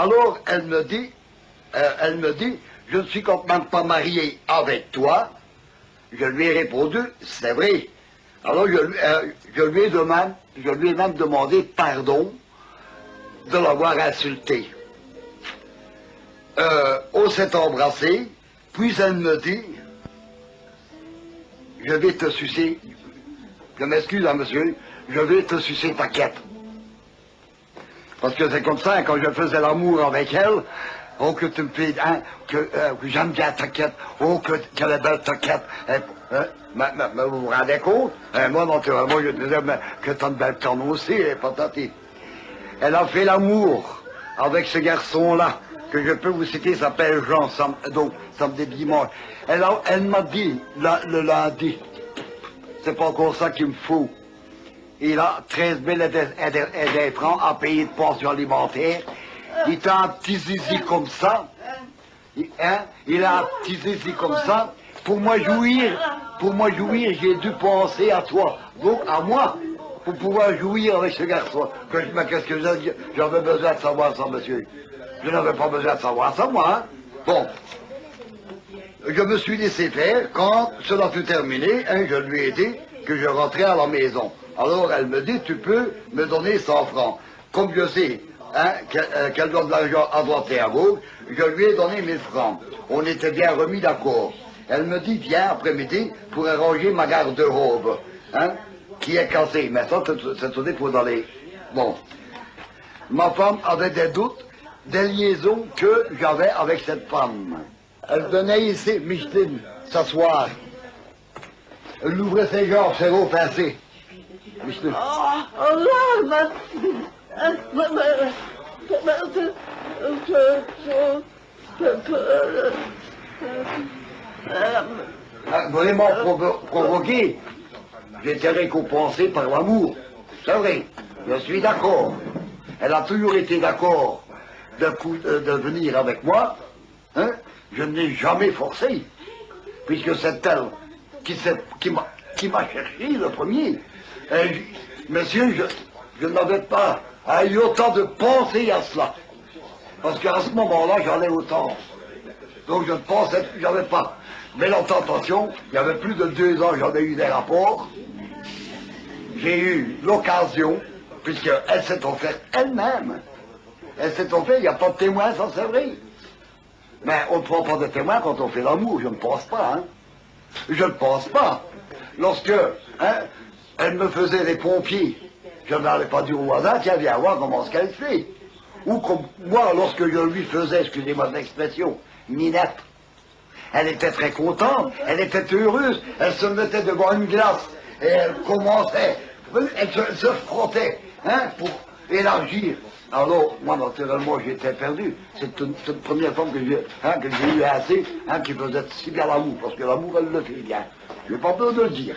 Alors, elle me dit, je ne suis quand même pas marié avec toi. Je lui ai répondu, c'est vrai. Alors, je lui ai même demandé pardon de l'avoir insulté. On s'est embrassé, puis elle me dit, je vais te sucer, je m'excuse, hein, monsieur, je vais te sucer ta quête. Parce que c'est comme ça, quand je faisais l'amour avec elle, oh que tu me fais, hein, que j'aime bien ta quête, oh quelle est belle ta quête. Mais vous vous rendez compte? Moi, naturellement, je disais que t'as une belle canne aussi, et patati. Elle a fait l'amour avec ce garçon-là, que je peux vous citer, s'appelle Jean, donc samedi dimanche. Elle m'a dit, le lundi, c'est pas encore ça qu'il me faut. Il a 13 000 et des francs à payer de pension alimentaire. Il a un petit zizi comme ça. Il a un petit zizi comme ça. Pour moi jouir, j'ai dû penser à toi. Donc à moi, pour pouvoir jouir avec ce garçon. Mais qu'est-ce que j'avais besoin de savoir ça, monsieur? Je n'avais pas besoin de savoir ça, moi. Hein? Bon. Je me suis laissé faire. Quand cela fut terminé, hein, je lui ai dit que je rentrais à la maison. Alors elle me dit, tu peux me donner 100 francs. Comme je sais hein, qu'elle donne de l'argent à droite et à gauche, je lui ai donné 1000 francs. On était bien remis d'accord. Elle me dit, viens après-midi pour arranger ma garde-robe, hein, qui est cassée. Mais ça, c'est tout pour d'aller. Bon. Ma femme avait des doutes, des liaisons que j'avais avec cette femme. Elle venait ici, Micheline, s'asseoir. Elle ouvrait ses jambes, ses veaux pincés. Micheline. Vraiment provoqué. J'étais récompensé par l'amour. C'est vrai, je suis d'accord. Elle a toujours été d'accord de venir avec moi. Hein? Je ne l'ai jamais forcé, puisque c'est elle qui m'a cherché le premier. Monsieur, je n'avais pas eu autant de penser à cela. Parce qu'à ce moment-là, j'en ai autant. Donc je ne pensais, j'avais pas. Mais la tentation, il y avait plus de 2 ans, j'en ai eu des rapports. J'ai eu l'occasion, puisqu'elle s'est offerte elle-même. Elle s'est offerte, il n'y a pas de témoin, ça c'est vrai. Mais on ne prend pas de témoin quand on fait l'amour, je ne pense pas. Hein. Je ne pense pas. Lorsque hein, elle me faisait les pompiers, je n'allais pas dire au voisin, tiens, viens voir comment ce qu'elle fait. Ou comme moi, lorsque je lui faisais, excusez-moi de l'expression, Minette, elle était très contente, elle était heureuse, elle se mettait devant une glace et elle commençait, elle se frottait hein, pour élargir. Alors, moi, naturellement, j'étais perdu. C'est une première femme que j'ai eu assez, hein, qui faisait si bien l'amour, parce que l'amour, elle le fait bien. Je n'ai pas peur de le dire.